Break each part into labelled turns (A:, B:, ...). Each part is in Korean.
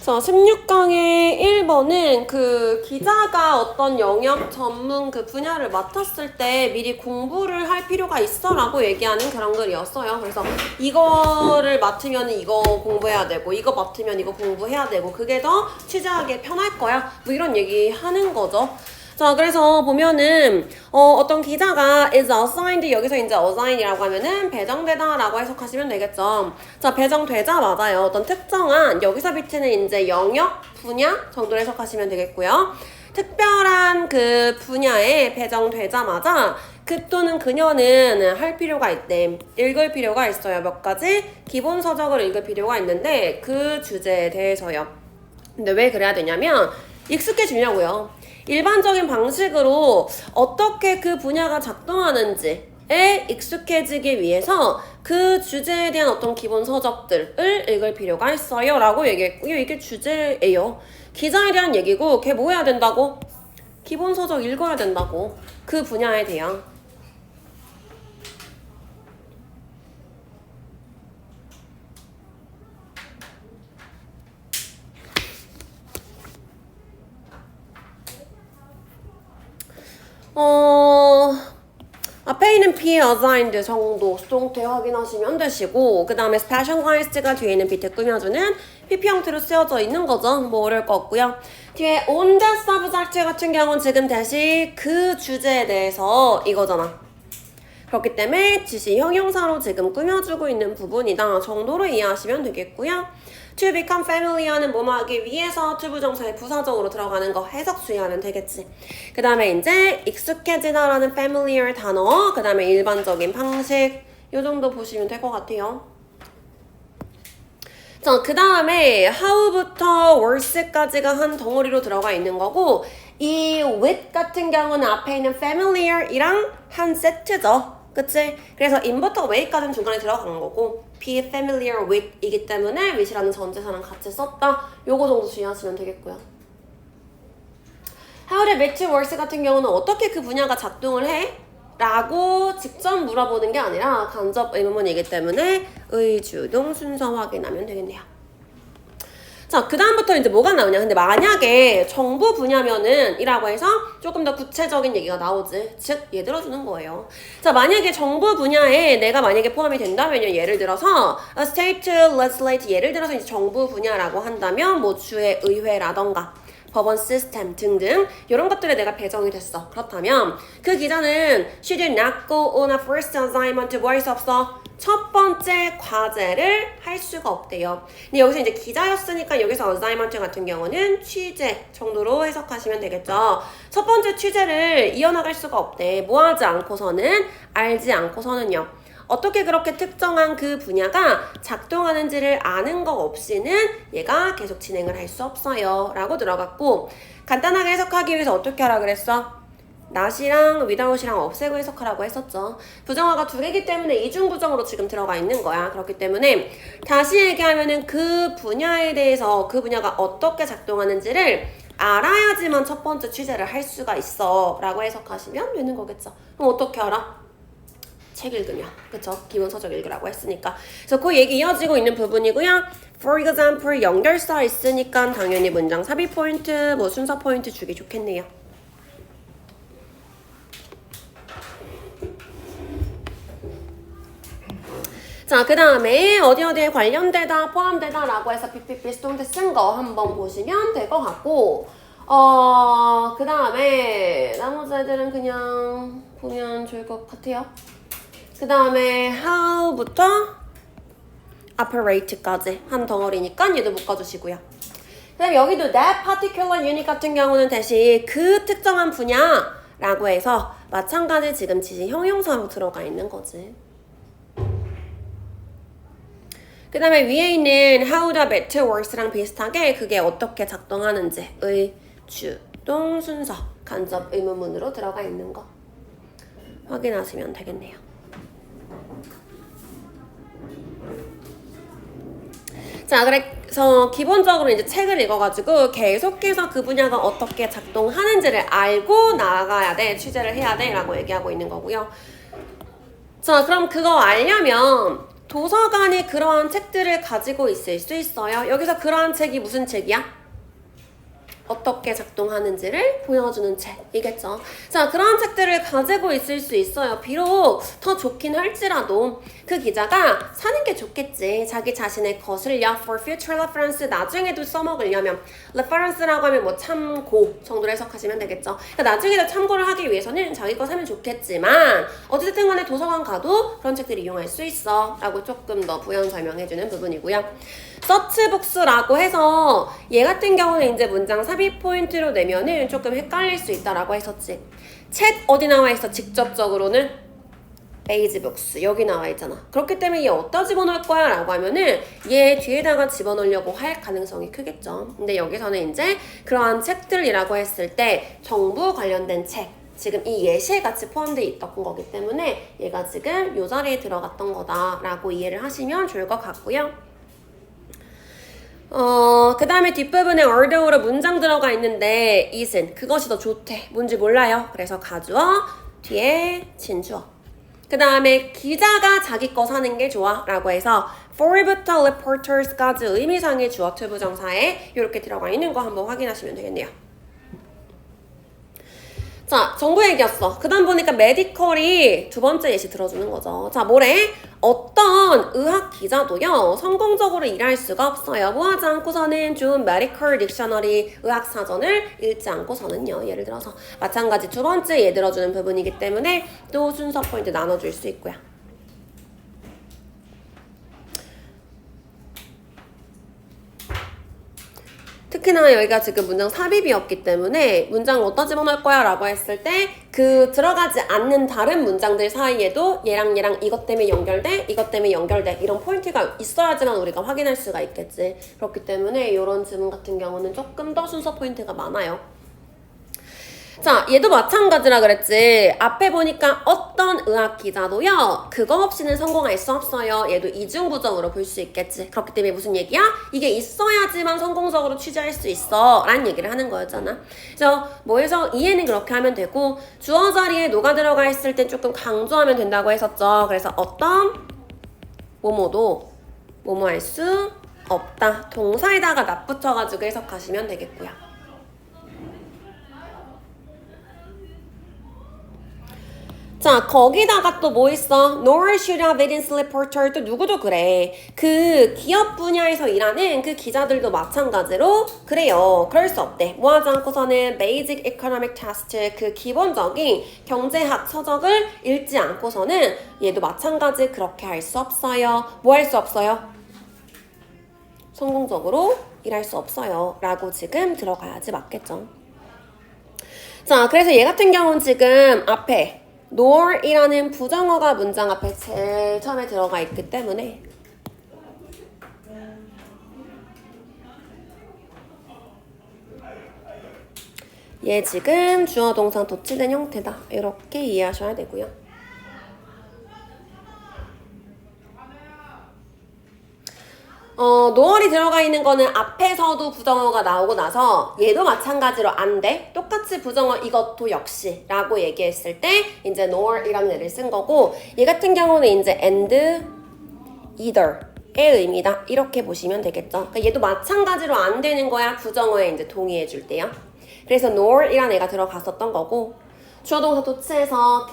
A: 자, 16강의 1번은 그 기자가 어떤 영역 전문 그 분야를 맡았을 때 미리 공부를 할 필요가 있어 라고 얘기하는 그런 글이었어요. 그래서 이거를 맡으면 이거 공부해야 되고 이거 맡으면 이거 공부해야 되고 그게 더 취재하기에 편할 거야 뭐 이런 얘기 하는 거죠. 자, 그래서 보면은 어떤 기자가 is assigned 여기서 이제 assign이라고 하면은 배정되다 라고 해석하시면 되겠죠. 자, 배정되자 맞아요. 어떤 특정한 여기서 비트는 이제 영역 분야 정도로 해석하시면 되겠고요. 특별한 그 분야에 배정되자마자 그 또는 그녀는 할 필요가 있대. 읽을 필요가 있어요. 몇 가지 기본 서적을 읽을 필요가 있는데 그 주제에 대해서요. 근데 왜 그래야 되냐면 익숙해지려고요. 일반적인 방식으로 어떻게 그 분야가 작동하는지에 익숙해지기 위해서 그 주제에 대한 어떤 기본 서적들을 읽을 필요가 있어요 라고 얘기했고요. 이게 주제예요. 기자에 대한 얘기고 걔 뭐 해야 된다고? 기본 서적 읽어야 된다고. 그 분야에 대한. 앞에 있는 P assigned 정도 수동태 확인하시면 되시고 그 다음에 specialized가 뒤에 있는 비트 꾸며주는 PP 형태로 쓰여져 있는 거죠. 뭐 어려울 거 없고요. 뒤에 on the subject 같은 경우는 지금 다시 그 주제에 대해서 이거잖아. 그렇기 때문에 지시 형용사로 지금 꾸며주고 있는 부분이다 정도로 이해하시면 되겠고요. To become familiar는 뭐뭐 하기 위해서 to 부정사의 부사적으로 들어가는 거 해석 주의하면 되겠지. 그 다음에 이제 익숙해지다라는 familiar 단어, 그 다음에 일반적인 방식 요 정도 보시면 될 것 같아요. 자, 그 다음에 how부터 worse까지가 한 덩어리로 들어가 있는 거고 이 with 같은 경우는 앞에 있는 familiar이랑 한 세트죠. 그치? 그래서 in부터 way까지는 중간에 들어간 거고 be familiar with 이기 때문에 with이라는 전치사랑 같이 썼다. 요거 정도 주의하시면 되겠고요. How did it work 같은 경우는 어떻게 그 분야가 작동을 해? 라고 직접 물어보는 게 아니라 간접 의문문이기 때문에 의주동 순서 확인하면 되겠네요. 자, 그 다음부터 이제 뭐가 나오냐. 근데 만약에 정부 분야면은 이라고 해서 조금 더 구체적인 얘기가 나오지. 즉, 얘 들어주는 거예요. 자, 만약에 정부 분야에 내가 만약에 포함이 된다면요. 예를 들어서 a state legislate 예를 들어서 이제 정부 분야라고 한다면 뭐 주의 의회라던가 법원 시스템 등등 이런 것들에 내가 배정이 됐어. 그렇다면 그 기자는 she did not go on a first assignment 뭐 할 수 없어? 첫 번째 과제를 할 수가 없대요. 근데 여기서 이제 기자였으니까 여기서 assignment 같은 경우는 취재 정도로 해석하시면 되겠죠. 첫 번째 취재를 이어나갈 수가 없대. 뭐 하지 않고서는 알지 않고서는요. 어떻게 그렇게 특정한 그 분야가 작동하는지를 아는 거 없이는 얘가 계속 진행을 할 수 없어요. 라고 들어갔고 간단하게 해석하기 위해서 어떻게 하라 그랬어? not이랑 without이랑 없애고 해석하라고 했었죠. 부정어가 두 개이기 때문에 이중부정으로 지금 들어가 있는 거야. 그렇기 때문에 다시 얘기하면은 그 분야에 대해서 그 분야가 어떻게 작동하는지를 알아야지만 첫 번째 취재를 할 수가 있어 라고 해석하시면 되는 거겠죠. 그럼 어떻게 알아? 책 읽으면. 그쵸? 기본 서적 읽으라고 했으니까. 그래서 그 얘기 이어지고 있는 부분이고요. For example 연결사 있으니까 당연히 문장 삽입 포인트, 뭐 순서 포인트 주기 좋겠네요. 자, 그 다음에 어디에 관련되다, 포함되다 라고 해서 PPP 수동태 쓴 거 한번 보시면 될 것 같고 그 다음에 나머지 애들은 그냥 보면 좋을 것 같아요. 그 다음에 how부터 operate까지 한 덩어리니까 얘도 묶어주시고요. 그 다음에 여기도 that particular unit 같은 경우는 대신 그 특정한 분야라고 해서 마찬가지 지금 지시 형용사로 들어가 있는 거지. 그 다음에 위에 있는 how the better works랑 비슷하게 그게 어떻게 작동하는지의 주동 순서 간접 의문문으로 들어가 있는 거 확인하시면 되겠네요. 자, 그래서 기본적으로 이제 책을 읽어가지고 계속해서 그 분야가 어떻게 작동하는지를 알고 나가야 돼, 취재를 해야 돼 라고 얘기하고 있는 거고요. 자, 그럼 그거 알려면 도서관이 그러한 책들을 가지고 있을 수 있어요. 여기서 그러한 책이 무슨 책이야? 어떻게 작동하는지를 보여주는 책이겠죠. 자, 그러한 책들을 가지고 있을 수 있어요. 비록 더 좋긴 할지라도 그 기자가 사는 게 좋겠지. 자기 자신의 거슬려 for future reference 나중에도 써먹으려면 reference라고 하면 뭐 참고 정도로 해석하시면 되겠죠. 그러니까 나중에도 참고를 하기 위해서는 자기 거 사면 좋겠지만 어쨌든 간에 도서관 가도 그런 책들을 이용할 수 있어 라고 조금 더 부연 설명해주는 부분이고요. 서치북스라고 해서 얘 같은 경우는 이제 문장 삽입 포인트로 내면은 조금 헷갈릴 수 있다라고 했었지. 책 어디 나와 있어? 직접적으로는 페이지북스 여기 나와 있잖아. 그렇기 때문에 얘 어디다 집어넣을 거야? 라고 하면은 얘 뒤에다가 집어넣으려고 할 가능성이 크겠죠. 근데 여기서는 이제 그러한 책들이라고 했을 때 정부 관련된 책 지금 이 예시에 같이 포함되어 있던 거기 때문에 얘가 지금 이 자리에 들어갔던 거다라고 이해를 하시면 좋을 것 같고요. 그 다음에 뒷부분에 order로 문장 들어가 있는데 isn't 그것이 더 좋대. 뭔지 몰라요. 그래서 가주어 뒤에 진주어. 그 다음에 기자가 자기 거 사는 게 좋아 라고 해서 for부터 reporters까지 의미상의 주어 투부정사에 이렇게 들어가 있는 거 한번 확인하시면 되겠네요. 자, 정보 얘기였어. 그 다음 보니까 메디컬이 두 번째 예시 들어주는 거죠. 자, 뭐래? 어떤 의학 기자도요, 성공적으로 일할 수가 없어요. 뭐 하지 않고서는 좋은 메디컬 딕셔너리 의학 사전을 읽지 않고서는요. 예를 들어서 마찬가지 두 번째 예 들어주는 부분이기 때문에 또 순서 포인트 나눠줄 수 있고요. 특히나 여기가 지금 문장 삽입이었기 때문에 문장을 어디다 집어넣을 거야 라고 했을 때 그 들어가지 않는 다른 문장들 사이에도 얘랑 이것 때문에 연결돼 이것 때문에 연결돼 이런 포인트가 있어야지만 우리가 확인할 수가 있겠지. 그렇기 때문에 이런 지문 같은 경우는 조금 더 순서 포인트가 많아요. 자, 얘도 마찬가지라 그랬지. 앞에 보니까 어떤 의학 기자도요, 그거 없이는 성공할 수 없어요. 얘도 이중부정으로 볼 수 있겠지. 그렇기 때문에 무슨 얘기야? 이게 있어야지만 성공적으로 취재할 수 있어 라는 얘기를 하는 거였잖아. 그래서 뭐 해서 이해는 그렇게 하면 되고 주어 자리에 노가 들어가 있을 땐 조금 강조하면 된다고 했었죠. 그래서 어떤 뭐뭐도 뭐뭐 할 수 없다. 동사에다가 납 붙여가지고 해석하시면 되겠고요. 자, 거기다가 또 뭐 있어? Nor should have been slip porter. 또 누구도 그래. 그 기업 분야에서 일하는 그 기자들도 마찬가지로 그래요. 그럴 수 없대. 뭐 하지 않고서는 basic economic test 그 기본적인 경제학 서적을 읽지 않고서는 얘도 마찬가지 그렇게 할 수 없어요. 뭐 할 수 없어요? 성공적으로 일할 수 없어요. 라고 지금 들어가야지 맞겠죠. 자, 그래서 얘 같은 경우는 지금 앞에 nor이라는 부정어가 문장 앞에 제일 처음에 들어가 있기 때문에 얘 지금 주어 동사 도치된 형태다. 이렇게 이해하셔야 되고요. 노얼이 들어가 있는 거는 앞에서도 부정어가 나오고 나서 얘도 마찬가지로 안 돼. 똑같이 부정어 이것도 역시 라고 얘기했을 때 이제 noor이라는 애를 쓴 거고 얘 같은 경우는 이제 and, either의 의미다. 이렇게 보시면 되겠죠. 그러니까 얘도 마찬가지로 안 되는 거야. 부정어에 이제 동의해 줄 때요. 그래서 noor이라는 애가 들어갔었던 거고 주어동사 도치에서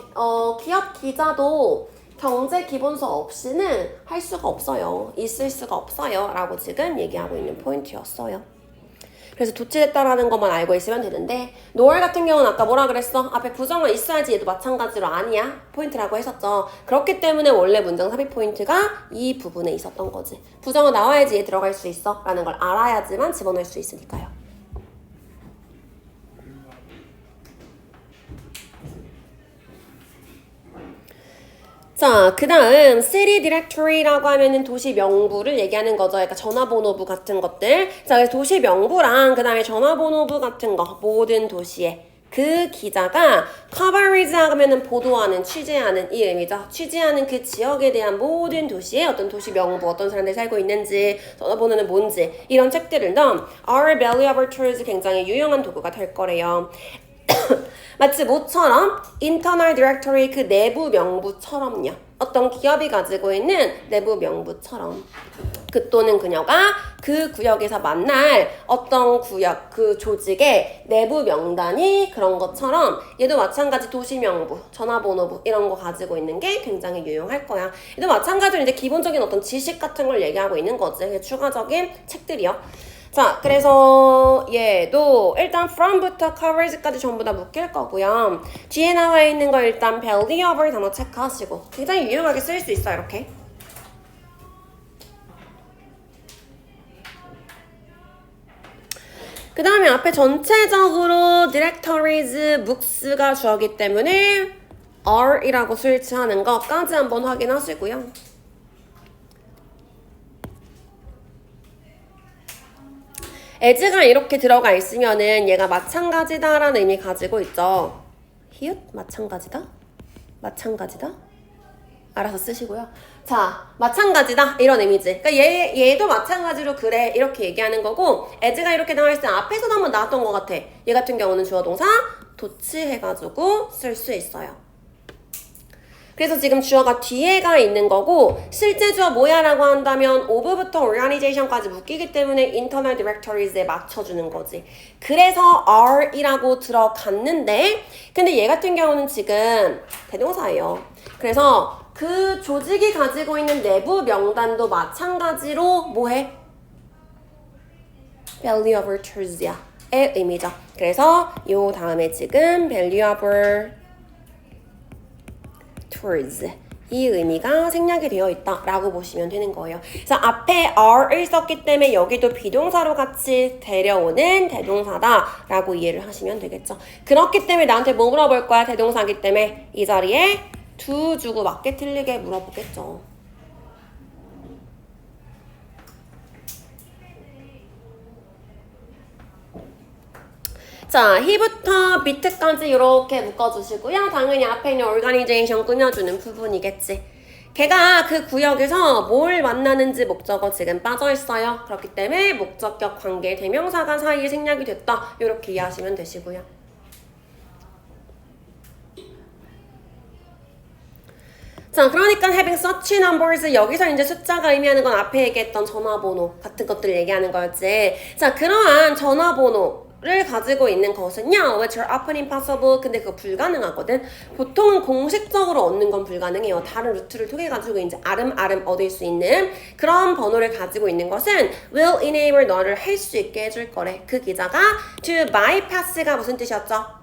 A: 기업 기자도 경제 기본서 없이는 할 수가 없어요. 있을 수가 없어요. 라고 지금 얘기하고 있는 포인트였어요. 그래서 도치됐다라는 것만 알고 있으면 되는데 노얼 같은 경우는 아까 뭐라 그랬어? 앞에 부정어 있어야지 얘도 마찬가지로 아니야. 포인트라고 했었죠. 그렇기 때문에 원래 문장 삽입 포인트가 이 부분에 있었던 거지. 부정어 나와야지 얘 들어갈 수 있어. 라는 걸 알아야지만 집어넣을 수 있으니까요. 자, 그 다음 city directory라고 하면은 도시 명부를 얘기하는 거죠. 그러니까 전화번호부 같은 것들. 자, 그래서 도시 명부랑 그 다음에 전화번호부 같은 거 모든 도시에 그 기자가 coverage 하면은 보도하는, 취재하는 이 의미죠. 취재하는 그 지역에 대한 모든 도시에 어떤 도시 명부, 어떤 사람들이 살고 있는지, 전화번호는 뭔지 이런 책들을 Our Valuable Tools 굉장히 유용한 도구가 될 거래요. 마치 뭐처럼? internal directory 그 내부 명부처럼요. 어떤 기업이 가지고 있는 내부 명부처럼. 그 또는 그녀가 그 구역에서 만날 어떤 구역, 그 조직의 내부 명단이 그런 것처럼 얘도 마찬가지 도시명부, 전화번호부 이런 거 가지고 있는 게 굉장히 유용할 거야. 얘도 마찬가지로 이제 기본적인 어떤 지식 같은 걸 얘기하고 있는 거지. 추가적인 책들이요. 자, 그래서 얘도 일단 from부터 coverage까지 전부 다 묶일 거고요. 뒤에 나와 있는 거 일단 belly over 단어 체크하시고 굉장히 유용하게 쓸 수 있어요, 이렇게. 그 다음에 앞에 전체적으로 directories, books가 주어기 때문에 are이라고 스위치하는 것까지 한번 확인하시고요. as가 이렇게 들어가 있으면은 얘가 마찬가지다라는 의미 가지고 있죠. 히읗? 마찬가지다? 마찬가지다? 알아서 쓰시고요. 자, 마찬가지다 이런 의미지. 그러니까 얘도 마찬가지로 그래 이렇게 얘기하는 거고 as가 이렇게 나와 있을 때 앞에서도 한번 나왔던 것 같아. 얘 같은 경우는 주어 동사 도치해가지고 쓸 수 있어요. 그래서 지금 주어가 뒤에가 있는 거고 실제 주어 뭐야 라고 한다면 of부터 organization까지 묶이기 때문에 internal directories에 맞춰주는 거지. 그래서 are이라고 들어갔는데 근데 얘 같은 경우는 지금 대동사예요. 그래서 그 조직이 가지고 있는 내부 명단도 마찬가지로 뭐해? valuable tools야 의 의미죠. 그래서 요 다음에 지금 valuable towards 이 의미가 생략이 되어 있다라고 보시면 되는 거예요. 그래서 앞에 are을 썼기 때문에 여기도 비동사로 같이 데려오는 대동사다라고 이해를 하시면 되겠죠. 그렇기 때문에 나한테 뭐 물어볼 거야? 대동사기 때문에 이 자리에 do 주고 맞게 틀리게 물어보겠죠. 자, he부터 bit까지 이렇게 묶어주시고요. 당연히 앞에 있는 organization 꾸며주는 부분이겠지. 걔가 그 구역에서 뭘 만나는지 목적어 지금 빠져있어요. 그렇기 때문에 목적격 관계 대명사가 사이에 생략이 됐다. 이렇게 이해하시면 되시고요. 자, 그러니까 having such numbers 여기서 이제 숫자가 의미하는 건 앞에 얘기했던 전화번호 같은 것들 얘기하는 거였지. 자, 그러한 전화번호를 가지고 있는 것은요, which are often impossible. 근데 그거 불가능하거든. 보통은 공식적으로 얻는 건 불가능해요. 다른 루트를 통해 가지고 이제 아름아름 얻을 수 있는 그런 번호를 가지고 있는 것은 will enable 너를 할 수 있게 해줄 거래. 그 기자가 to bypass가 무슨 뜻이었죠?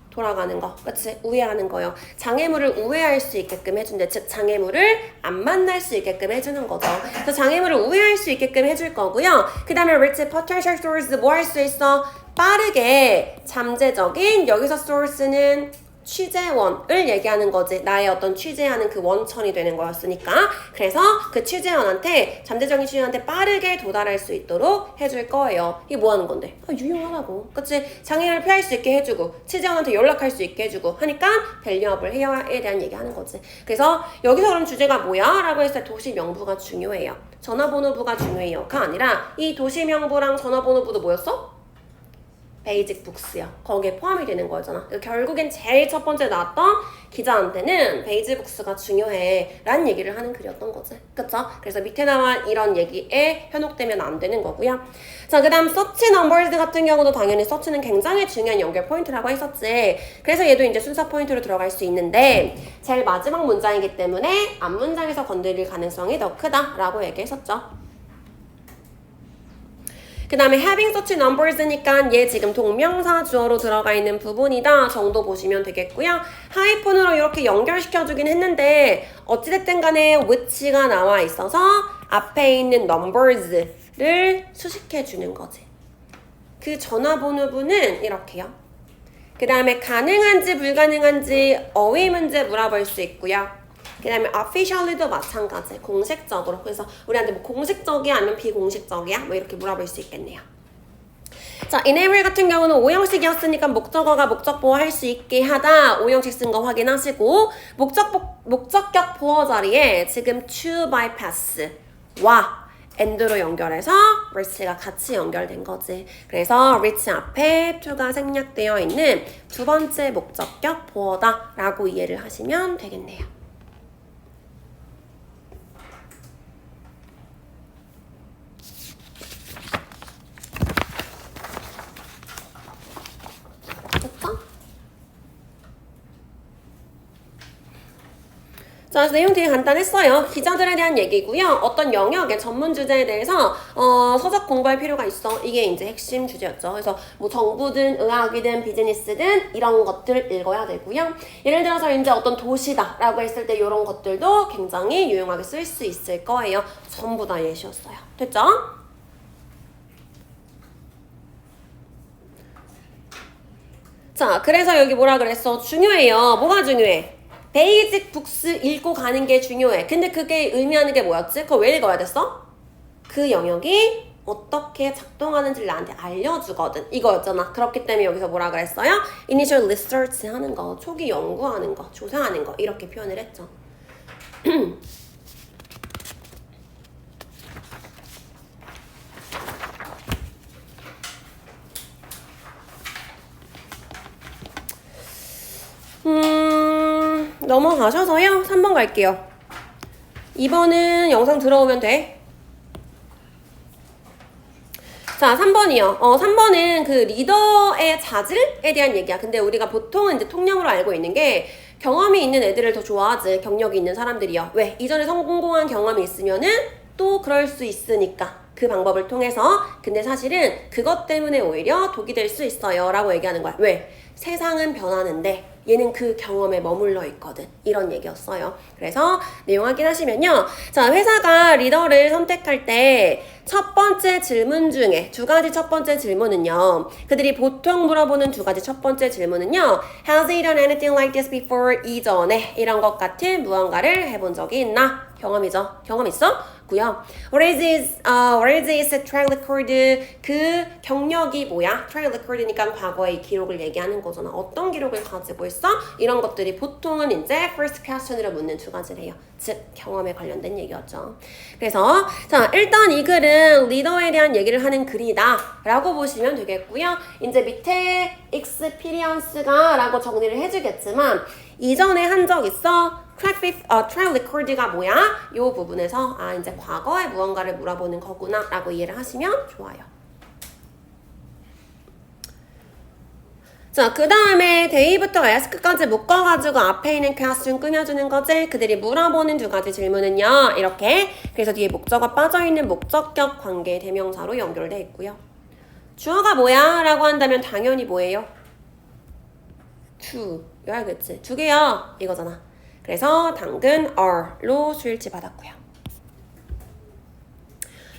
A: 돌아가는 거, 그치? 우회하는 거요. 장애물을 우회할 수 있게끔 해준대. 즉 장애물을 안 만날 수 있게끔 해주는 거죠. 그래서 장애물을 우회할 수 있게끔 해줄 거고요. 그 다음에 rich potential source 뭐 할 수 있어? 빠르게 잠재적인 여기서 source는 취재원을 얘기하는 거지. 나의 어떤 취재하는 그 원천이 되는 거였으니까. 그래서 그 취재원한테 잠재적인 취재원한테 빠르게 도달할 수 있도록 해줄 거예요. 이게 뭐 하는 건데? 유용하다고. 그치? 장애를 피할 수 있게 해주고 취재원한테 연락할 수 있게 해주고 하니까 밸류업을 해야에 대한 얘기하는 거지. 그래서 여기서 그럼 주제가 뭐야? 라고 했을 때 도시명부가 중요해요. 전화번호부가 중요해요가 아니라 이 도시명부랑 전화번호부도 뭐였어? 베이직 북스요. 거기에 포함이 되는 거잖아. 결국엔 제일 첫 번째 나왔던 기자한테는 베이직 북스가 중요해 라는 얘기를 하는 글이었던 거지. 그쵸? 그래서 밑에 나온 이런 얘기에 현혹되면 안 되는 거고요. 자, 그 다음 서치 넘버즈 같은 경우도 당연히 서치는 굉장히 중요한 연결 포인트라고 했었지. 그래서 얘도 이제 순서 포인트로 들어갈 수 있는데 제일 마지막 문장이기 때문에 앞 문장에서 건드릴 가능성이 더 크다라고 얘기했었죠. 그 다음에 having such numbers니까 얘 지금 동명사 주어로 들어가 있는 부분이다 정도 보시면 되겠고요. 하이픈으로 이렇게 연결시켜주긴 했는데 어찌됐든 간에 which가 나와 있어서 앞에 있는 numbers를 수식해주는 거지. 그 전화번호부는 이렇게요. 그 다음에 가능한지 불가능한지 어휘 문제 물어볼 수 있고요. 그 다음에 officially도 마찬가지. 공식적으로. 그래서 우리한테 뭐 공식적이야 아니면 비공식적이야? 뭐 이렇게 물어볼 수 있겠네요. 자, enable 같은 경우는 5형식이었으니까 목적어가 목적 보호할 수 있게 하다 5형식 쓴 거 확인하시고 목적격 보호 자리에 지금 to bypass와 and로 연결해서 reach가 같이 연결된 거지. 그래서 reach 앞에 to가 생략되어 있는 두 번째 목적격 보어다 라고 이해를 하시면 되겠네요. 자, 그래서 내용 되게 간단했어요. 기자들에 대한 얘기고요. 어떤 영역의 전문 주제에 대해서 서적 공부할 필요가 있어. 이게 이제 핵심 주제였죠. 그래서 뭐 정부든 의학이든 비즈니스든 이런 것들 읽어야 되고요. 예를 들어서 이제 어떤 도시다라고 했을 때 이런 것들도 굉장히 유용하게 쓸 수 있을 거예요. 전부 다 예시였어요. 됐죠? 자, 그래서 여기 뭐라 그랬어? 중요해요. 뭐가 중요해? 베이직 북스 읽고 가는 게 중요해. 근데 그게 의미하는 게 뭐였지? 그거 왜 읽어야 됐어? 그 영역이 어떻게 작동하는지를 나한테 알려주거든. 이거였잖아. 그렇기 때문에 여기서 뭐라 그랬어요? Initial research 하는 거, 초기 연구하는 거, 조사하는 거 이렇게 표현을 했죠. 넘어가셔서요. 3번 갈게요. 2번은 영상 들어오면 돼. 자, 3번이요. 3번은 그 리더의 자질에 대한 얘기야. 근데 우리가 보통은 이제 통념으로 알고 있는 게 경험이 있는 애들을 더 좋아하지. 경력이 있는 사람들이요. 왜? 이전에 성공한 경험이 있으면은 또 그럴 수 있으니까. 그 방법을 통해서. 근데 사실은 그것 때문에 오히려 독이 될 수 있어요. 라고 얘기하는 거야. 왜? 세상은 변하는데 얘는 그 경험에 머물러 있거든. 이런 얘기였어요. 그래서 내용 확인하시면요. 자, 회사가 리더를 선택할 때 첫 번째 질문 중에 두 가지 첫 번째 질문은요. 그들이 보통 물어보는 두 가지 첫 번째 질문은요. Has he done anything like this before? 이전에 이런 것 같은 무언가를 해본 적이 있나? 경험이죠. 경험 있어? 고요. What is his track record? 그 경력이 뭐야? track record니까 과거의 기록을 얘기하는 거잖아. 어떤 기록을 가지고 있어? 이런 것들이 보통은 이제 first question으로 묻는 두 가지래요. 즉 경험에 관련된 얘기였죠. 그래서 자, 일단 이 글은 리더에 대한 얘기를 하는 글이다 라고 보시면 되겠고요. 이제 밑에 experience가 라고 정리를 해주겠지만 이전에 한 적 있어? track record가 뭐야? 이 부분에서 이제 과거에 무언가를 물어보는 거구나 라고 이해를 하시면 좋아요. 자, 그 다음에 day부터 ask까지 묶어가지고 앞에 있는 question 꾸며주는 거지. 그들이 물어보는 두 가지 질문은요. 이렇게. 그래서 뒤에 목적어 빠져있는 목적격 관계 대명사로 연결되어 있고요. 주어가 뭐야? 라고 한다면 당연히 뭐예요? to. 알겠지? 두 개야. 이거잖아. 그래서 당근 are로 수일치 받았고요.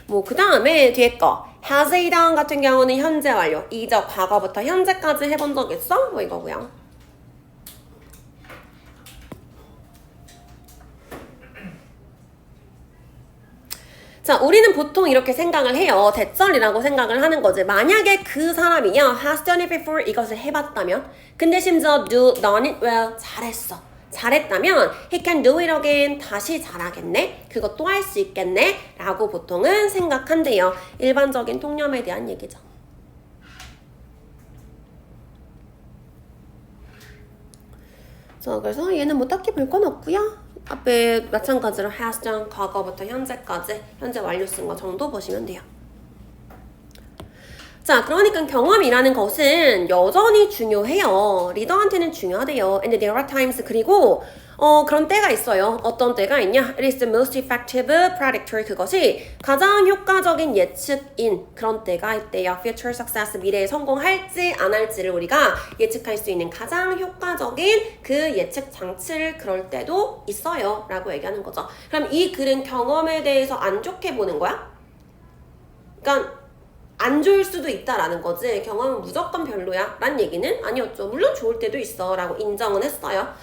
A: 뭐 그 다음에 뒤에 거 has he done 같은 경우는 현재 완료. 이적 과거부터 현재까지 해본 적 있어? 뭐 이거고요. 자, 우리는 보통 이렇게 생각을 해요. 대절이라고 생각을 하는 거지. 만약에 그 사람이요 has done it before 이것을 해봤다면 근데 심지어 done it well 잘했어. 잘했다면 he can do it again 다시 잘하겠네 그것도 할 수 있겠네 라고 보통은 생각한대요. 일반적인 통념에 대한 얘기죠. 자, 그래서 얘는 뭐 딱히 볼 건 없고요. 앞에 마찬가지로 has done 과거부터 현재까지 현재 완료 쓴 거 정도 보시면 돼요. 자, 그러니까 경험이라는 것은 여전히 중요해요. 리더한테는 중요하대요. And there are times 그리고 그런 때가 있어요. 어떤 때가 있냐? It is the most effective predictor. 그것이 가장 효과적인 예측인 그런 때가 있대요. Future success, 미래에 성공할지 안 할지를 우리가 예측할 수 있는 가장 효과적인 그 예측 장치를 그럴 때도 있어요. 라고 얘기하는 거죠. 그럼 이 글은 경험에 대해서 안 좋게 보는 거야? 그러니까 안 좋을 수도 있다라는 거지. 경험은 무조건 별로야 라는 얘기는 아니었죠. 물론 좋을 때도 있어 라고 인정은 했어요.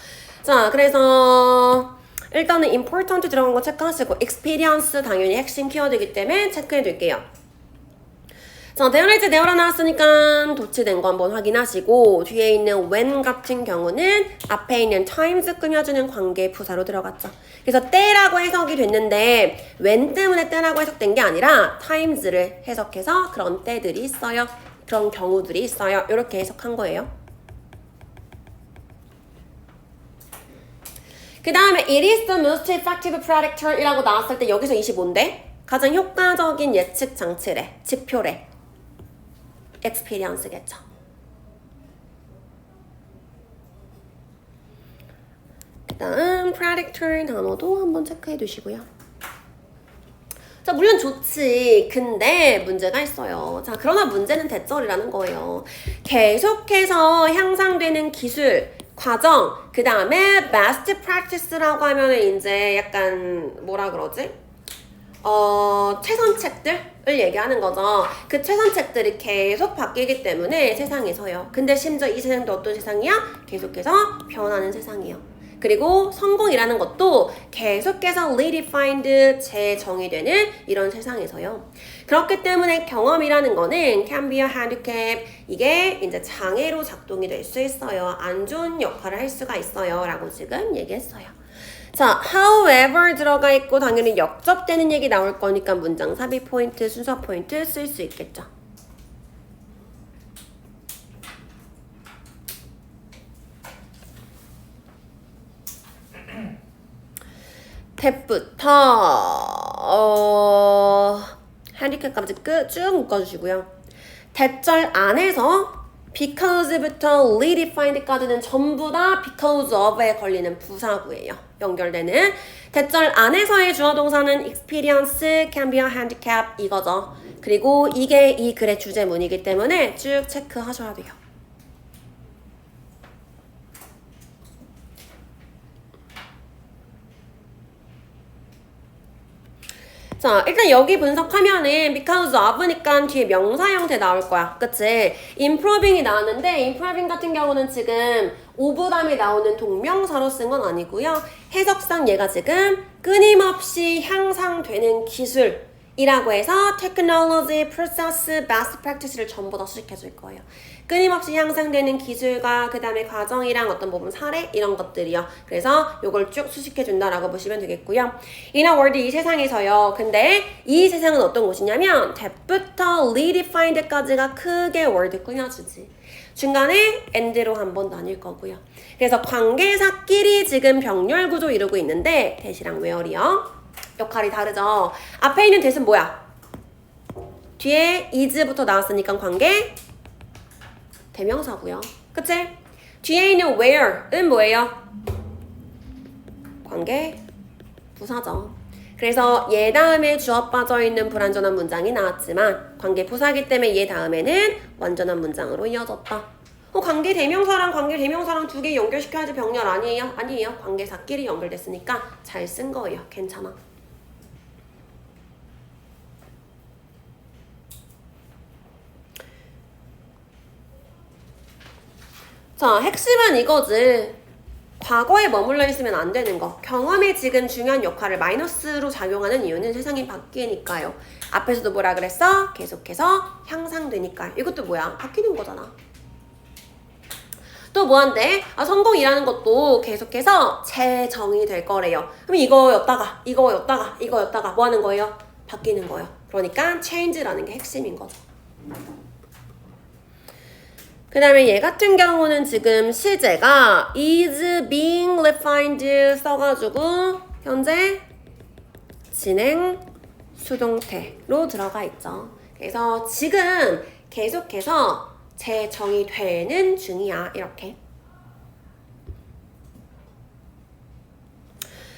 A: 자, 그래서 일단은 important 들어간 거 체크하시고 experience 당연히 핵심 키워드이기 때문에 체크해 둘게요. 자, 대열일지 대열아 나왔으니까 도치된 거 한번 확인하시고 뒤에 있는 when 같은 경우는 앞에 있는 times 꾸며주는 관계 부사로 들어갔죠. 그래서 때라고 해석이 됐는데 when 때문에 때라고 해석된 게 아니라 times를 해석해서 그런 때들이 있어요. 그런 경우들이 있어요. 이렇게 해석한 거예요. 그 다음에 it is the most effective predictor 이라고 나왔을 때 여기서 25인데 가장 효과적인 예측 장치래, 지표래. experience겠죠. 그 다음 predictor 단어도 한번 체크해 두시고요. 자, 물론 좋지. 근데 문제가 있어요. 자, 그러나 문제는 대절이라는 거예요. 계속해서 향상되는 기술, 과정, 그 다음에 best practice라고 하면은 이제 약간 뭐라 그러지? 최선책들을 얘기하는 거죠. 그 최선책들이 계속 바뀌기 때문에 세상에서요. 근데 심지어 이 세상도 어떤 세상이야? 계속해서 변하는 세상이요. 그리고 성공이라는 것도 계속해서 redefined, 재정의되는 이런 세상에서요. 그렇기 때문에 경험이라는 거는 can be a handicap, 이게 이제 장애로 작동이 될 수 있어요. 안 좋은 역할을 할 수가 있어요. 라고 지금 얘기했어요. 자, however 들어가 있고 당연히 역접되는 얘기 나올 거니까 문장 삽입 포인트, 순서 포인트 쓸 수 있겠죠. 탭부터 핸디캡까지 쭉 묶어주시고요. 대절 안에서 because부터 redefined까지는 전부 다 because of에 걸리는 부사구예요. 연결되는. 대절 안에서의 주어 동사는 experience, can be a handicap 이거죠. 그리고 이게 이 글의 주제문이기 때문에 쭉 체크하셔야 돼요. 자, 일단 여기 분석하면은 because of니까 뒤에 명사 형태 나올 거야. 그치? improving이 나왔는데 improving 같은 경우는 지금 of 다음에 나오는 동명사로 쓴 건 아니고요. 해석상 얘가 지금 끊임없이 향상되는 기술이라고 해서 technology, process, best practice를 전부 다 수식해줄 거예요. 끊임없이 향상되는 기술과 그 다음에 과정이랑 어떤 부분 사례 이런 것들이요. 그래서 요걸 쭉 수식해준다라고 보시면 되겠고요. In a world, 이 세상에서요. 근데 이 세상은 어떤 곳이냐면 that부터 redefined까지가 크게 word 꾸며주지. 중간에 and로 한번 나뉠 거고요. 그래서 관계사끼리 지금 병렬 구조 이루고 있는데 that이랑 where이요. 역할이 다르죠. 앞에 있는 that은 뭐야? 뒤에 is부터 나왔으니까 관계 대명사고요. 그치? 뒤에 있는 where은 뭐예요? 관계 부사죠. 그래서 얘 다음에 주어 빠져있는 불완전한 문장이 나왔지만 관계 부사기 때문에 얘 다음에는 완전한 문장으로 이어졌다. 관계 대명사랑 관계 대명사랑 두 개 연결시켜야지 병렬 아니에요? 아니에요. 관계사끼리 연결됐으니까 잘 쓴 거예요. 괜찮아. 자, 핵심은 이거지. 과거에 머물러 있으면 안 되는 거. 경험이 지금 중요한 역할을 마이너스로 작용하는 이유는 세상이 바뀌니까요. 앞에서도 뭐라 그랬어? 계속해서 향상되니까. 이것도 뭐야? 바뀌는 거잖아. 또 뭐한데? 성공이라는 것도 계속해서 재정의 될 거래요. 그럼 이거였다가 뭐 하는 거예요? 바뀌는 거예요. 그러니까 change라는 게 핵심인 거죠. 그 다음에 얘 같은 경우는 지금 시제가 is being refined 써가지고 현재 진행 수동태로 들어가 있죠. 그래서 지금 계속해서 재정의 되는 중이야. 이렇게.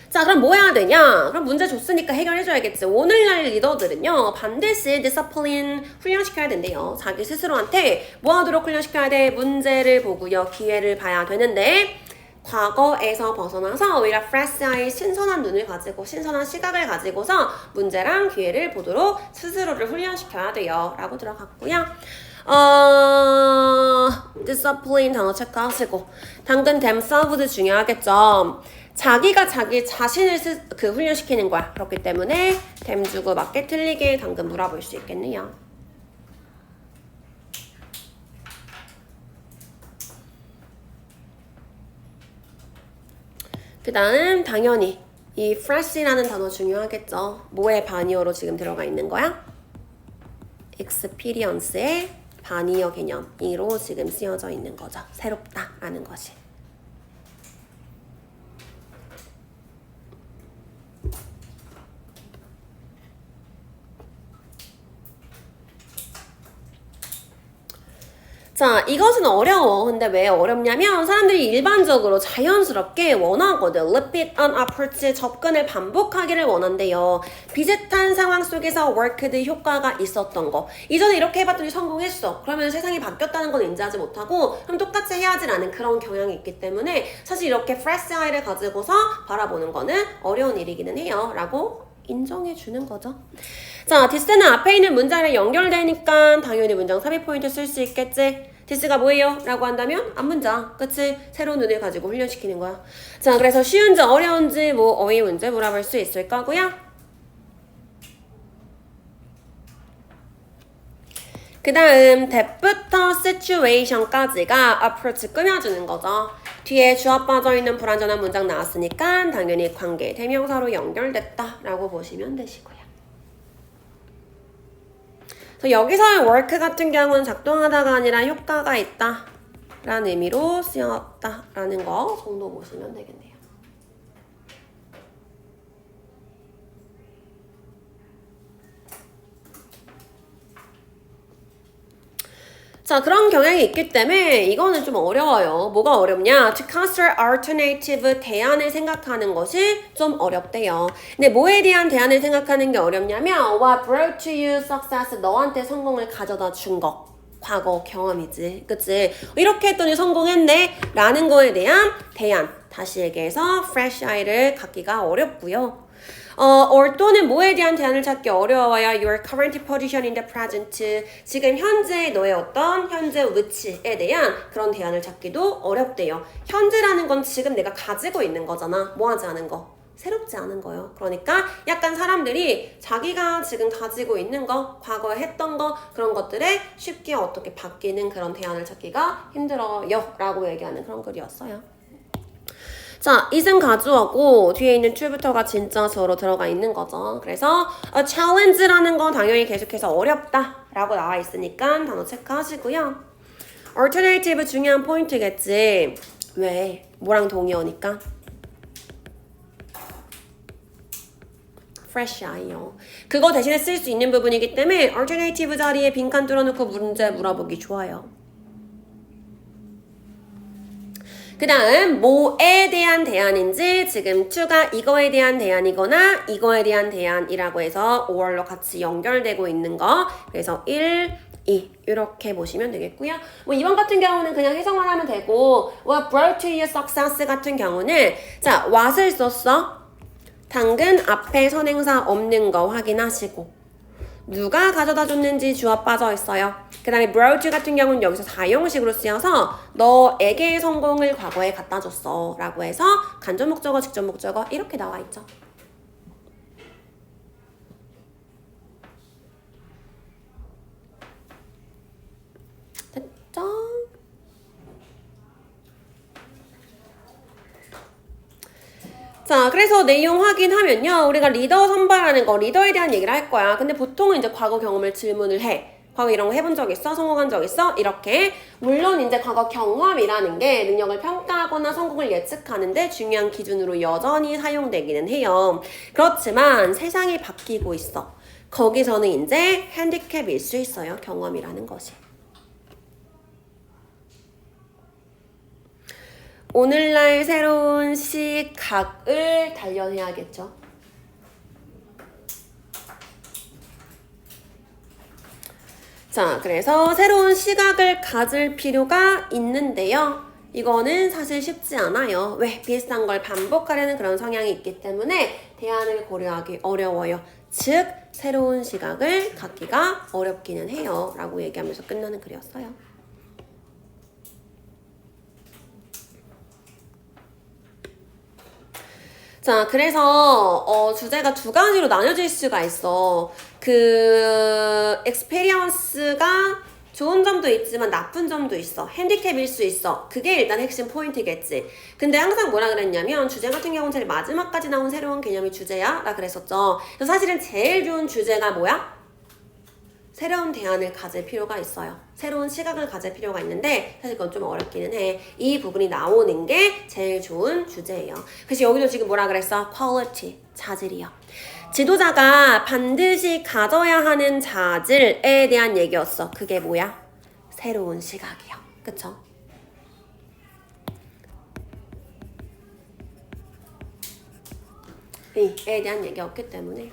A: 자, 그럼 뭐 해야 되냐? 그럼 문제 줬으니까 해결해줘야겠지. 오늘날 리더들은요, 반드시 디서플린 훈련시켜야 된대요. 자기 스스로한테 뭐 하도록 훈련시켜야 돼? 문제를 보고요, 기회를 봐야 되는데, 과거에서 벗어나서 오히려 fresh eye, 신선한 눈을 가지고, 신선한 시각을 가지고서 문제랑 기회를 보도록 스스로를 훈련시켜야 돼요. 라고 들어갔고요. discipline 단어 체크하시고, 당근 themselves 중요하겠죠. 자기가 자기 자신을 훈련시키는 거야. 그렇기 때문에 댐 주고 맞게 틀리게 당근 물어볼 수 있겠네요. 그 다음 당연히 이 fresh라는 단어 중요하겠죠. 뭐의 반이어로 지금 들어가 있는 거야? experience의 반이어 개념으로 지금 쓰여져 있는 거죠. 새롭다라는 것이. 자, 이것은 어려워. 근데 왜 어렵냐면 사람들이 일반적으로 자연스럽게 원하거든. repeat on approach에 접근을 반복하기를 원한대요. 비슷한 상황 속에서 worked 효과가 있었던 거. 이전에 이렇게 해봤더니 성공했어. 그러면 세상이 바뀌었다는 건 인지하지 못하고 그럼 똑같이 해야지라는 그런 경향이 있기 때문에 사실 이렇게 fresh eye를 가지고서 바라보는 거는 어려운 일이기는 해요. 라고 인정해주는 거죠. 자, this는 앞에 있는 문장이랑 연결되니까 당연히 문장 삽입 포인트 쓸 수 있겠지. this가 뭐예요? 라고 한다면 앞문장, 그치? 새로운 눈을 가지고 훈련시키는 거야. 자, 그래서 쉬운지 어려운지 뭐 어휘 문제 물어볼 수 있을 거고요. 그 다음 that부터 situation까지가 approach 꾸며주는 거죠. 뒤에 주어 빠져있는 불완전한 문장 나왔으니까 당연히 관계 대명사로 연결됐다 라고 보시면 되시고요. 여기서의 work 같은 경우는 작동하다가 아니라 효과가 있다 라는 의미로 쓰였다 라는 거 정도 보시면 되겠네요. 자, 그런 경향이 있기 때문에 이거는 좀 어려워요. 뭐가 어렵냐? To consider alternative 대안을 생각하는 것이 좀 어렵대요. 근데 뭐에 대한 대안을 생각하는 게 어렵냐면 What brought to you success? 너한테 성공을 가져다 준 거. 과거 경험이지. 그치? 이렇게 했더니 성공했네? 라는 거에 대한 대안. 다시 얘기해서 fresh eye를 갖기가 어렵고요. or 또는 뭐에 대한 대안을 찾기 어려워요. Your current position in the present. 지금 현재 너의 어떤 현재 위치에 대한 그런 대안을 찾기도 어렵대요. 현재라는 건 지금 내가 가지고 있는 거잖아. 뭐 하지 않은 거. 새롭지 않은 거예요. 그러니까 약간 사람들이 자기가 지금 가지고 있는 거, 과거에 했던 거, 그런 것들에 쉽게 어떻게 바뀌는 그런 대안을 찾기가 힘들어요. 라고 얘기하는 그런 글이었어요. 자, is은 가주어고 뒤에 있는 to부터가 진짜 주어로 들어가 있는 거죠. 그래서 challenge라는 건 당연히 계속해서 어렵다 라고 나와 있으니까 단어 체크하시고요. alternative 중요한 포인트겠지. 왜? 뭐랑 동의어니까? fresh eye요. 그거 대신에 쓸 수 있는 부분이기 때문에 alternative 자리에 빈칸 뚫어놓고 문제 물어보기 좋아요. 그 다음 뭐에 대한 대안인지 지금 to가 이거에 대한 대안이거나 이거에 대한 대안이라고 해서 or로 같이 연결되고 있는 거. 그래서 1, 2 이렇게 보시면 되겠고요. 뭐 이번 같은 경우는 그냥 해석만 하면 되고 What brought to you success 같은 경우는 자 what을 썼어? 당근 앞에 선행사 없는 거 확인하시고 누가 가져다 줬는지 주어 빠져 있어요. 그 다음에 brought 같은 경우는 여기서 사용식으로 쓰여서 너에게 성공을 과거에 갖다 줬어 라고 해서 간접 목적어, 직접 목적어 이렇게 나와 있죠. 됐죠? 자, 그래서 내용 확인하면요. 우리가 리더 선발하는 거, 리더에 대한 얘기를 할 거야. 근데 보통은 이제 과거 경험을 질문을 해. 과거 이런 거 해본 적 있어? 성공한 적 있어? 이렇게. 물론 이제 과거 경험이라는 게 능력을 평가하거나 성공을 예측하는데 중요한 기준으로 여전히 사용되기는 해요. 그렇지만 세상이 바뀌고 있어. 거기서는 이제 핸디캡일 수 있어요. 경험이라는 것이. 오늘날 새로운 시각을 단련해야겠죠. 자, 그래서 새로운 시각을 가질 필요가 있는데요. 이거는 사실 쉽지 않아요. 왜? 비슷한 걸 반복하려는 그런 성향이 있기 때문에 대안을 고려하기 어려워요. 즉, 새로운 시각을 갖기가 어렵기는 해요. 라고 얘기하면서 끝나는 글이었어요. 자, 그래서 주제가 두 가지로 나뉘어질 수가 있어. 그 experience가 좋은 점도 있지만 나쁜 점도 있어. 핸디캡일 수 있어. 그게 일단 핵심 포인트겠지. 근데 항상 뭐라 그랬냐면 주제 같은 경우는 제일 마지막까지 나온 새로운 개념이 주제야 라 그랬었죠. 그래서 사실은 제일 좋은 주제가 뭐야? 새로운 대안을 가질 필요가 있어요. 새로운 시각을 가질 필요가 있는데 사실 그건 좀 어렵기는 해. 이 부분이 나오는 게 제일 좋은 주제예요. 그래서 여기도 지금 뭐라 그랬어? quality, 자질이요. 지도자가 반드시 가져야 하는 자질에 대한 얘기였어. 그게 뭐야? 새로운 시각이요. 그쵸? 에 대한 얘기였기 때문에